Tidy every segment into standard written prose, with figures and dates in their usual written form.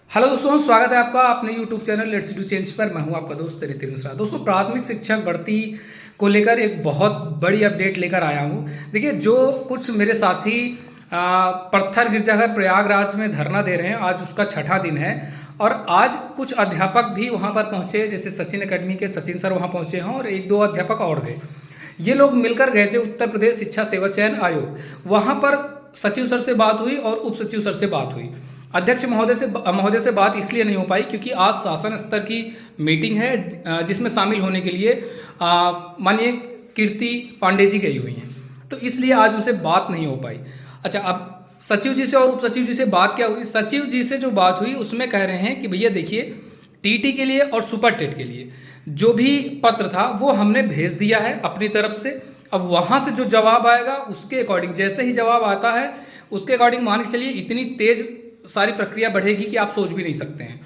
Hello दोस्तों, स्वागत है आपका अपने YouTube channel let's do change पर। मैं हूं आपका दोस्त रितिन मिश्रा। दोस्तों, प्राथमिक शिक्षक भर्ती को लेकर एक बहुत बड़ी अपडेट लेकर आया हूं। देखिए, जो कुछ मेरे साथी पत्थर गिरजाघर प्रयागराज में धरना दे रहे हैं, आज उसका छठा दिन है और आज कुछ अध्यापक भी वहां पर पहुंचे, जैसे सचिन एकेडमी के सचिन सर वहां पहुंचे हैं और एक दो अध्यापक और थे। ये लोग मिलकर गए थे उत्तर प्रदेश शिक्षा सेवा चयन आयोग। वहां पर सचिव सर से बात हुई और उप सचिव सर से बात हुई। अध्यक्ष महोदय से बात इसलिए नहीं हो पाई क्योंकि आज शासन स्तर की मीटिंग है जिसमें शामिल होने के लिए माननीय कीर्ति पांडे जी गई हुई हैं, तो इसलिए आज उनसे बात नहीं हो पाई। अच्छा, अब सचिव जी से और उप सचिव जी से बात क्या हुई? सचिव जी से जो बात हुई उसमें कह रहे हैं कि भैया देखिए, टीटी के लिए और सुपर टेट के लिए जो भी पत्र था वो हमने भेज दिया है अपनी तरफ से। अब वहाँ से जो जवाब आएगा उसके अकॉर्डिंग, जैसे ही जवाब आता है उसके अकॉर्डिंग मान के चलिए इतनी तेज सारी प्रक्रिया बढ़ेगी कि आप सोच भी नहीं सकते हैं।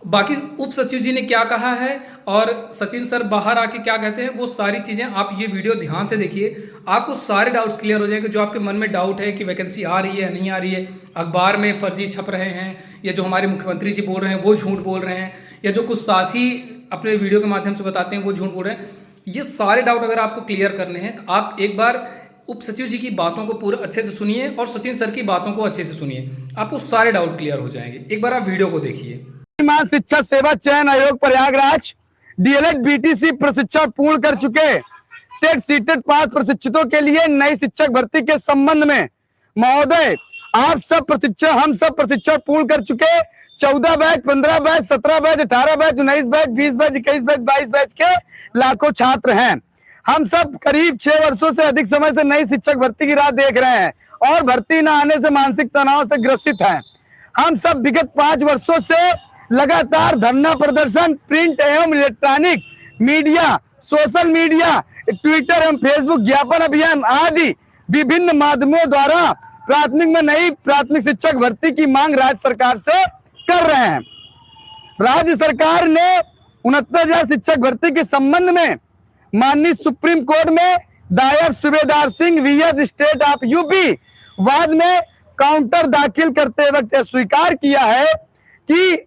बाकी उप सचिव जी ने क्या कहा है और सचिन सर बाहर आके क्या कहते हैं, वो सारी चीज़ें आप ये वीडियो ध्यान से देखिए, आपको सारे डाउट्स क्लियर हो जाएंगे। जो आपके मन में डाउट है कि वैकेंसी आ रही है नहीं आ रही है, अखबार में फर्जी छप रहे हैं, या जो हमारे मुख्यमंत्री जी बोल रहे हैं वो झूठ बोल रहे हैं, या जो कुछ साथी अपने वीडियो के माध्यम से बताते हैं वो झूठ बोल रहे हैं, ये सारे डाउट अगर आपको क्लियर करने हैं तो आप एक बार उप सचिव जी की बातों को पूरा अच्छे से सुनिए और सचिन सर की बातों को अच्छे से सुनिए, आपको सारे डाउट क्लियर हो जाएंगे। एक बार आप वीडियो को देखिए। शिक्षा सेवा चयन आयोग प्रयागराज डीएलएड बीटीसी प्रशिक्षण पूर्ण कर चुके टेट सीटेट पास प्रशिक्षितों के लिए नई शिक्षक भर्ती के संबंध में महोदय, हम सब प्रशिक्षण पूर्ण कर चुके 14 batch, 15 batch, 17 batch, 18 batch, 19 batch, 20 batch, 21 batch, 22 batch के लाखों छात्र हैं। हम सब करीब 6 वर्षों से अधिक समय से नई शिक्षक भर्ती की राह देख रहे हैं और भर्ती न आने से मानसिक तनाव से ग्रसित हैं। हम सब विगत 5 वर्षों से लगातार धरना प्रदर्शन, प्रिंट एवं electronic media, social media, Twitter एवं फेसबुक ज्ञापन अभियान आदि विभिन्न माध्यमों द्वारा प्राथमिक में नई प्राथमिक शिक्षक भर्ती की मांग राज्य सरकार से कर रहे हैं। राज्य सरकार ने 69,000 शिक्षक भर्ती के संबंध में माननीय सुप्रीम कोर्ट में दायर Subedar Singh VS state of UP वाद में काउंटर दाखिल करते वक्त स्वीकार किया है कि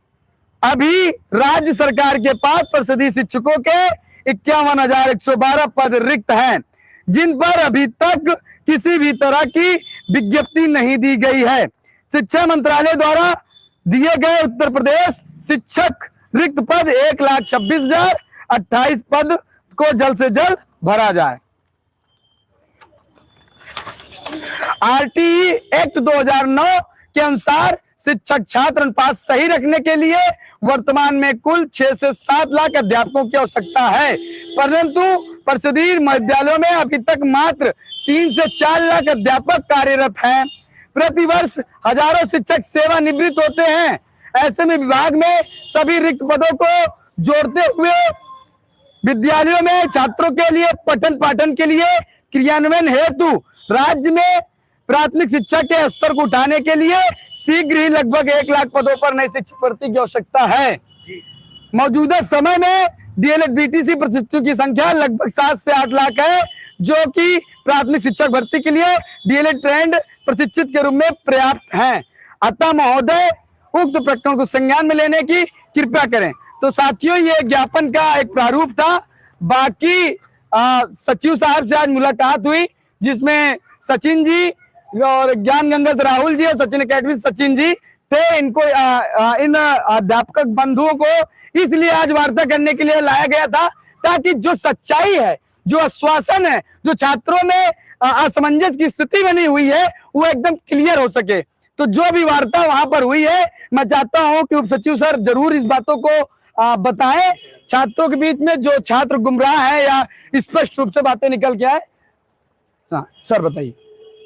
अभी राज्य सरकार के पास परिषदीय शिक्षकों के 51,112 पद रिक्त हैं, जिन पर अभी तक किसी भी तरह की विज्ञप्ति नहीं दी गई है। शिक्षा मंत्रालय द्वारा दिए गए उत्तर प्रदेश शिक्षक रिक्त पद 1,26,028 पद को जल्द से जल्द भरा जाए। आरटीई एक्ट 2009 के अनुसार शिक्षक छात्र अनुपात सही रखने के लिए वर्तमान में कुल 6 से 7 लाख अध्यापकों की आवश्यकता है, परंतु परिषदीय महाविद्यालयों में अभी तक मात्र 3 से 4 लाख अध्यापक कार्यरत हैं। प्रतिवर्ष हजारों शिक्षक सेवानिवृत्त होते हैं। ऐसे में विभाग में सभी रिक्त पदों को जोड़ते हुए विद्यालयों में छात्रों के लिए पठन पाठन के लिए क्रियान्वयन हेतु राज्य में प्राथमिक शिक्षा के स्तर को उठाने के लिए शीघ्र ही लगभग 1 लाख पदों पर नई शिक्षक भर्ती की आवश्यकता है। मौजूदा समय में डीएलएड बीटीसी प्रशिक्षुओं की संख्या लगभग 7 से 8 लाख है, जो कि प्राथमिक शिक्षक भर्ती के लिए डीएलएड ट्रेंड प्रशिक्षित के रूप में पर्याप्त हैं। अतः महोदय, उक्त प्रकरण को संज्ञान में लेने की कृपया करें। तो साथियों, ये ज्ञापन का एक प्रारूप था। बाकी सचिव साहब से आज मुलाकात हुई जिसमें सचिन जी और ज्ञान गंगा से राहुल जी और सचिन एकेडमी सचिन जी थे। इनको इन अध्यापक बंधुओं को इसलिए आज वार्ता करने के लिए लाया गया था ताकि जो सच्चाई है, जो आश्वासन है, जो छात्रों में असमंजस की स्थिति बनी हुई है, वो एकदम क्लियर हो सके। तो जो भी वार्ता वहां पर हुई है, मैं चाहता हूं कि उप सचिव सर जरूर इस बातों को बताएं छात्रों के बीच में, जो छात्र गुमराह है या स्पष्ट रूप से बातें निकल के आए। सर बताइए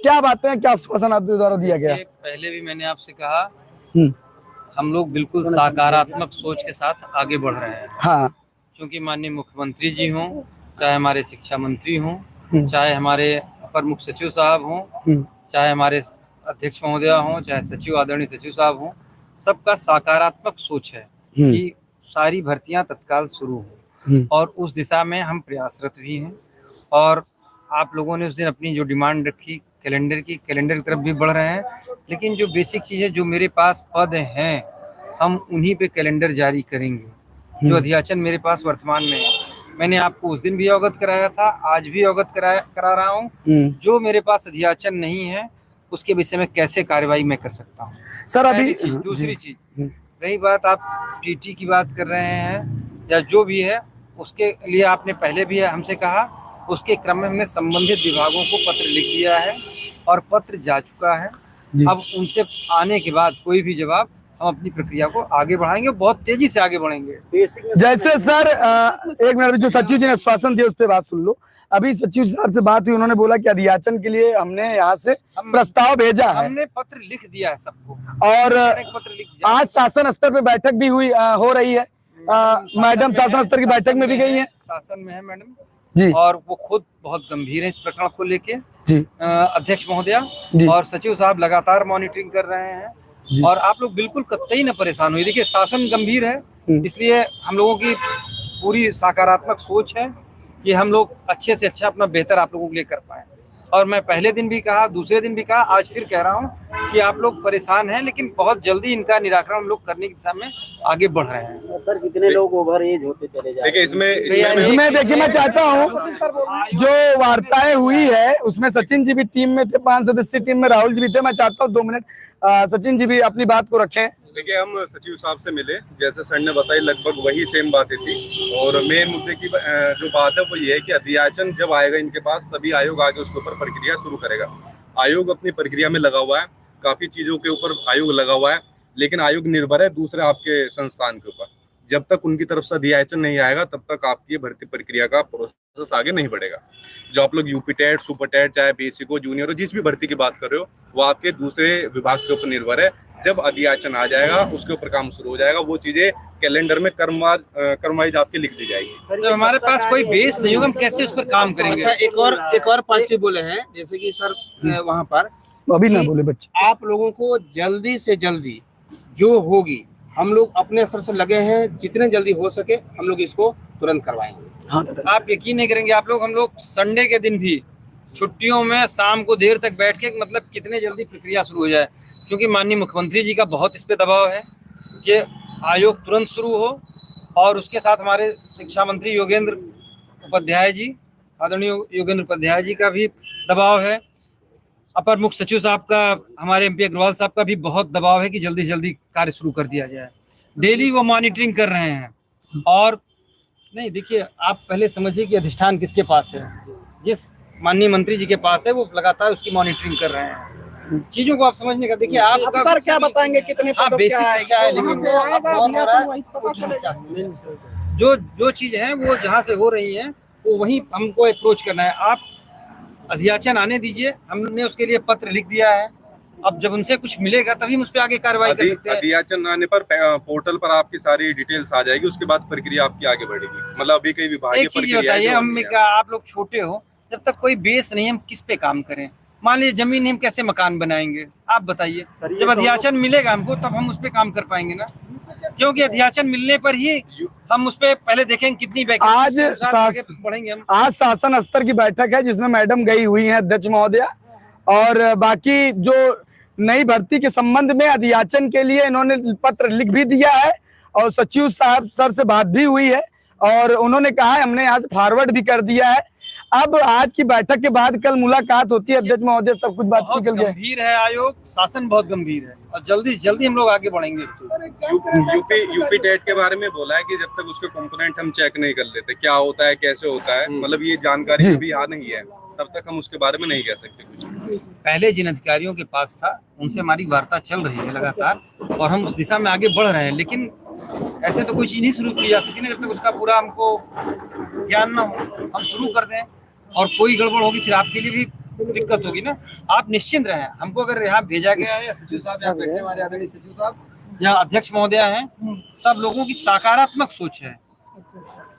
क्या बातें हैं, क्या आश्वासन आपके द्वारा दिया गया? पहले भी मैंने आपसे कहा, हम लोग बिल्कुल सकारात्मक सोच के साथ आगे बढ़ रहे हैं। हाँ, क्योंकि माननीय मुख्यमंत्री जी हों, चाहे हमारे शिक्षा मंत्री हों, चाहे हमारे अपर मुख्य सचिव साहब हों, चाहे हमारे अध्यक्ष महोदय हों, चाहे सचिव आदरणीय सचिव साहब हों, सबका सकारात्मक सोच है कि सारी भर्तियां तत्काल शुरू हो और उस दिशा में हम प्रयासरत भी हैं। और आप लोगों ने उस दिन अपनी जो डिमांड रखी कैलेंडर की तरफ भी बढ़ रहे हैं, लेकिन जो बेसिक चीज़ है, जो मेरे पास पद हैं हम उन्हीं पे कैलेंडर जारी करेंगे जो अध्याचन मेरे पास वर्तमान में है। मैंने आपको उस दिन भी अवगत कराया था, आज भी अवगत करा रहा हूँ। जो मेरे पास अध्याचन नहीं है उसके विषय में कैसे कार्रवाई मैं कर सकता हूँ। सर अभी दूसरी चीज रही बात, आप टीटी की बात कर रहे हैं या जो भी है, उसके लिए आपने पहले भी हमसे कहा, उसके क्रम में हमने संबंधित विभागों को पत्र लिख दिया है और पत्र जा चुका है। अब उनसे आने के बाद कोई भी जवाब हम अपनी प्रक्रिया को आगे बढ़ाएंगे, बहुत तेजी से आगे बढ़ेंगे। जैसे सर एक मिनट, जो सचिव जी ने आश्वासन दिया उस पर बात सुन लो। अभी सचिव सर से बात हुई, उन्होंने बोला कि अध्याचन के लिए हमने यहाँ से प्रस्ताव भेजा है, हमने पत्र लिख दिया है सबको, और पत्र लिख आज शासन स्तर पे बैठक भी हुई हो रही है। मैडम शासन स्तर की बैठक में भी गई है, शासन में है मैडम जी, और वो खुद बहुत गंभीर है इस प्रकरण को लेके जी। अध्यक्ष महोदया और सचिव साहब लगातार मॉनिटरिंग कर रहे हैं और आप लोग बिल्कुल कतई न परेशान हुई। देखिए शासन गंभीर है, इसलिए हम लोगों की पूरी सकारात्मक सोच है कि हम लोग अच्छे से अच्छा अपना बेहतर आप लोगों के लिए कर पाए। और मैं पहले दिन भी कहा, दूसरे दिन भी कहा, आज फिर कह रहा हूँ कि आप लोग परेशान हैं, लेकिन बहुत जल्दी इनका निराकरण हम लोग करने की दिशा में आगे बढ़ रहे हैं। सर कितने लोग ओवर एज होते चले जा रहे हैं? देखिए इसमें देखिए मैं चाहता हूँ, जो वार्ताएं हुई है उसमें सचिन जी भी टीम में थे, 5 सदस्यीय टीम में राहुल जी भी थे। मैं चाहता हूँ 2 मिनट सचिन जी भी अपनी बात को रखें। देखिए हम सचिव साहब से मिले, जैसे सर ने बताई लगभग वही सेम बातें थी और मेन मुद्दे की जो बात है वो ये है कि अध्याचन जब आएगा इनके पास तभी आयोग आगे उसके ऊपर प्रक्रिया शुरू करेगा। आयोग अपनी प्रक्रिया में लगा हुआ है, काफी चीजों के ऊपर आयोग लगा हुआ है, लेकिन आयोग निर्भर है दूसरे आपके संस्थान के ऊपर। जब तक उनकी तरफ से अध्याचन नहीं आएगा तब तक आपकी भर्ती प्रक्रिया का प्रोसेस आगे नहीं बढ़ेगा। जो आप लोग यूपी टेट, सुपर टेट, चाहे बेसिक हो, जूनियर हो, जिस भी भर्ती की बात कर रहे हो वो आपके दूसरे विभाग के ऊपर निर्भर है। जब अध्याचन आ जाएगा उसके ऊपर काम शुरू हो जाएगा, वो चीजें कैलेंडर में क्रमवाइज आपके लिख दी जाएगी। तो हमारे पास कोई बेस नहीं होगा, हम कैसे उस पर काम करेंगे? अच्छा, एक और पॉजिटिव बोले हैं, जैसे कि सर वहाँ पर अभी ना बोले बच्चे, आप लोगों को जल्दी से जल्दी जो होगी हम लोग अपने स्तर से लगे हैं, जितने जल्दी हो सके हम लोग इसको तुरंत करवाएंगे। हाँ, आप यकीन नहीं करेंगे, हम लोग संडे के दिन भी छुट्टियों में शाम को देर तक बैठ के मतलब कितने जल्दी प्रक्रिया शुरू हो जाए, क्योंकि माननीय मुख्यमंत्री जी का बहुत इस पे दबाव है कि आयोग तुरंत शुरू हो। और उसके साथ हमारे शिक्षा मंत्री योगेंद्र उपाध्याय जी, आदरणीय योगेंद्र उपाध्याय जी का भी दबाव है। अपर मुख्य सचिव साहब का, हमारे MP अग्रवाल साहब का भी बहुत दबाव है कि जल्दी से जल्दी कार्य शुरू कर दिया जाए। डेली वो मॉनिटरिंग कर रहे हैं। और नहीं, देखिए आप पहले समझिए कि अधिष्ठान किसके पास है, जिस माननीय मंत्री जी के पास है, वो लगातार उसकी मॉनिटरिंग कर रहे हैं। चीजों को आप समझने का, देखिए आप सर क्या बताएंगे कितने हाँ बेसिक शिक्षा है, लेकिन जो चीज है वो जहाँ से हो रही है वो वहीं हमको अप्रोच करना है। आप अध्याचन आने दीजिए, हमने उसके लिए पत्र लिख दिया है। अब जब उनसे कुछ मिलेगा तभी हम उस पर आगे कार्रवाई कर सकते हैं। अध्याचन आने पर पोर्टल पर आपकी सारी डिटेल्स आ जाएगी, उसके बाद प्रक्रिया आपकी आगे बढ़ेगी। मतलब अभी कई विभागीय एक चीज बताइए, हम आप लोग छोटे हो, जब तक कोई बेस नहीं, हम किस पे काम करें? मान लीजिए जमीन नहीं, हम कैसे मकान बनाएंगे? आप बताइए। जब अध्याचन मिलेगा हमको तब हम उस पे काम कर पाएंगे ना, क्योंकि अध्याचन मिलने पर ही हम उस पे पहले देखेंगे कितनी आज बढ़ेंगे हम। आज शासन स्तर की बैठक है जिसमें मैडम गई हुई हैं, अध्यक्ष महोदया, और बाकी जो नई भर्ती के संबंध में अध्याचन के लिए इन्होंने पत्र लिख भी दिया है और सचिव साहब सर से बात भी हुई है और उन्होंने कहा है हमने आज फॉरवर्ड भी कर दिया है। अब आज की बैठक के बाद कल मुलाकात होती है अध्यक्ष महोदय, सब कुछ बात निकल गया। गंभीर है आयोग, शासन बहुत गंभीर है और जल्दी से जल्दी हम लोग आगे बढ़ेंगे। यूपी टेट के बारे में बोला है कि जब तक उसके कंपोनेंट हम चेक नहीं कर लेते क्या होता है, कैसे होता है, मतलब ये जानकारी अभी आ नहीं है, तब तक हम उसके बारे में नहीं कह सकते कुछ। पहले जिन अधिकारियों के पास था उनसे हमारी वार्ता चल रही है लगातार और हम उस दिशा में आगे बढ़ रहे हैं, लेकिन ऐसे तो कोई चीज नहीं शुरू की जा सकती ना जब तक उसका पूरा हमको ज्ञान ना हो। हम शुरू कर दें और कोई गड़बड़ होगी फिर आपके लिए भी दिक्कत होगी ना। आप निश्चिंत रहें, हमको अगर यहाँ भेजा गया है, या सचिव साहब यहाँ बैठे हमारे आदरणीय सचिव साहब या अध्यक्ष महोदया हैं, सब लोगों की सकारात्मक सोच है,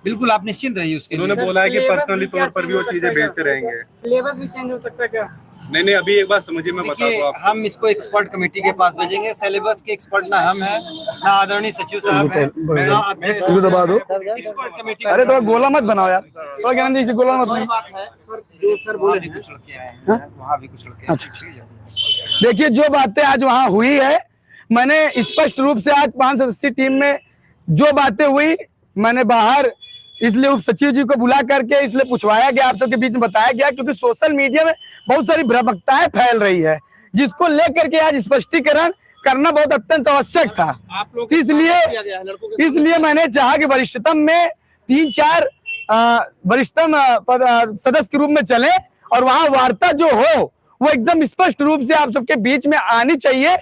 बिल्कुल आप निश्चिंत रहिए उसके। उन्होंने बोला है कि पर्सनली तौर पर भी वो चीजें भेजते रहेंगे। सिलेबस भी चेंज हो सकता है क्या? नहीं, अभी एक बार समझिए, मैं बता दूं आपको। हम इसको एक्सपर्ट कमेटी के पास भेजेंगे। सिलेबस के एक्सपर्ट ना हम हैं, ना आदरणीय सचिव साहब हैं, ना अध्यक्ष। दबा दो, एक्सपर्ट कमेटी। अरे थोड़ा गोला मत बनाओ यार, थोड़ा ज्ञान जी से गोला मत बनाओ। जो सर बोले कुछ लड़के आए हैं, वहाँ भी कुछ लड़के। देखिए जो बातें आज वहाँ हुई है, मैंने स्पष्ट रूप से आज 5 सदस्यीय टीम में जो बातें हुई, मैंने बाहर इसलिए उप सचिव जी को बुला करके इसलिए पूछवाया गया, आप सबके बीच में बताया गया, क्योंकि सोशल मीडिया में बहुत सारी भ्रामकताएं फैल रही है, जिसको लेकर के आज स्पष्टीकरण करना बहुत अत्यंत आवश्यक था। आप लोग इसलिए मैंने चाहा कि वरिष्ठतम में 3-4 वरिष्ठतम सदस्य के रूप में चले और वहां वार्ता जो हो वो एकदम स्पष्ट रूप से आप सबके बीच में आनी चाहिए,